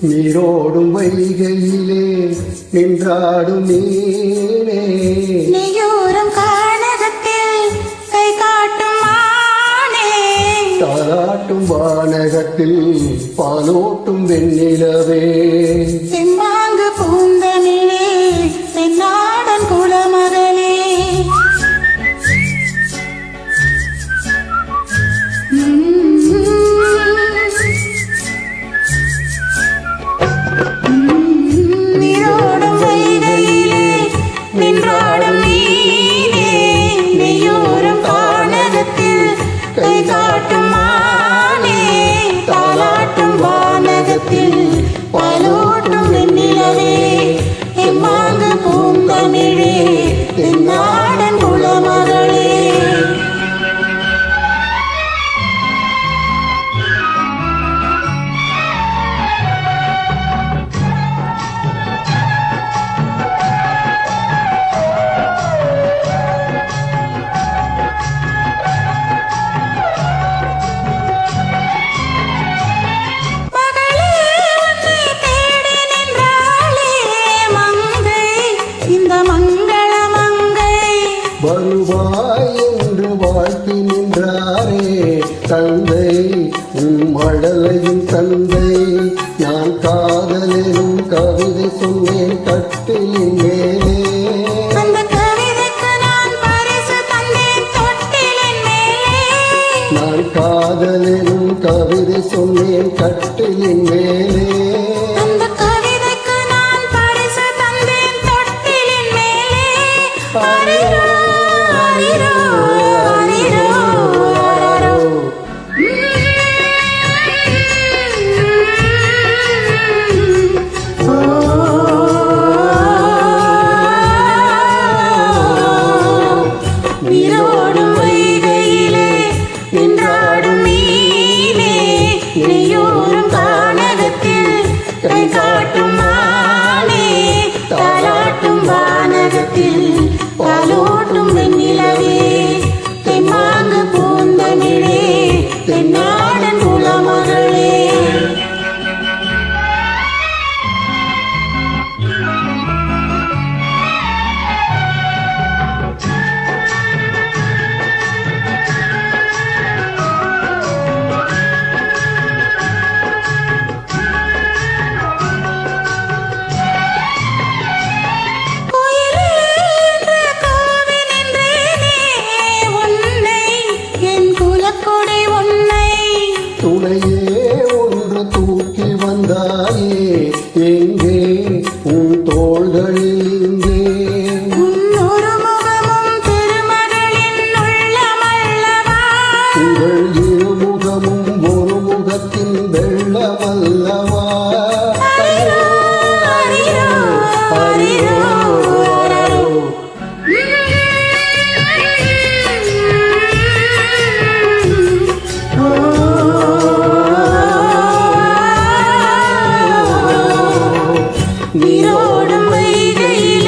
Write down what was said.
நீரோடும் வைகையிலே நின்றாடும் நீனே நீயோரும் கானகத்தில் கை காட்டும் மானே தாலாட்டும் வானகத்தில் பாலோட்டும் வெண்ணிலவே தெம்மாங்கு பூந்தமிழே தென்னாடன் குலமகளே நீரோடும் வைகையிலே நின்றாடும் நீனே நீயோரும் கானகத்தில் கை காட்டும் மானே தாலாட்டும் வானகத்தில் பாலோட்டும் வெண்ணிலவே எம்மாங்கு பூந்தமிழே தென்னாடன் குலமகளே வருவாய் என்று வாழ்த்தி நின்றாரே தந்தை மழலையும் தந்தை நான் காதலிலும் கவிதை சொன்னேன் கட்டிலின் மேலே நான் காதலிலும் கவிதை சொன்னேன் கட்டிலின் மேலே நீரோடும் வைகையிலே நின்றாடும் நீனே நீயோரும் கானகத்தில் கை காட்டும் மானே தாலாட்டும் வானகத்தில் பாலோட்டும் வெண்ணிலவே தெம்மாங்கு பூந்தமிழே தென்னாடன் குலமகளே துணையே ஒன்று தூக்கி வந்தாயே எங்கே உன் தோள்களில் இங்கே உங்கள் இருமுகமும் ஒரு முகத்தின் வெள்ளமல்லவா நீரோடும் வைகையில்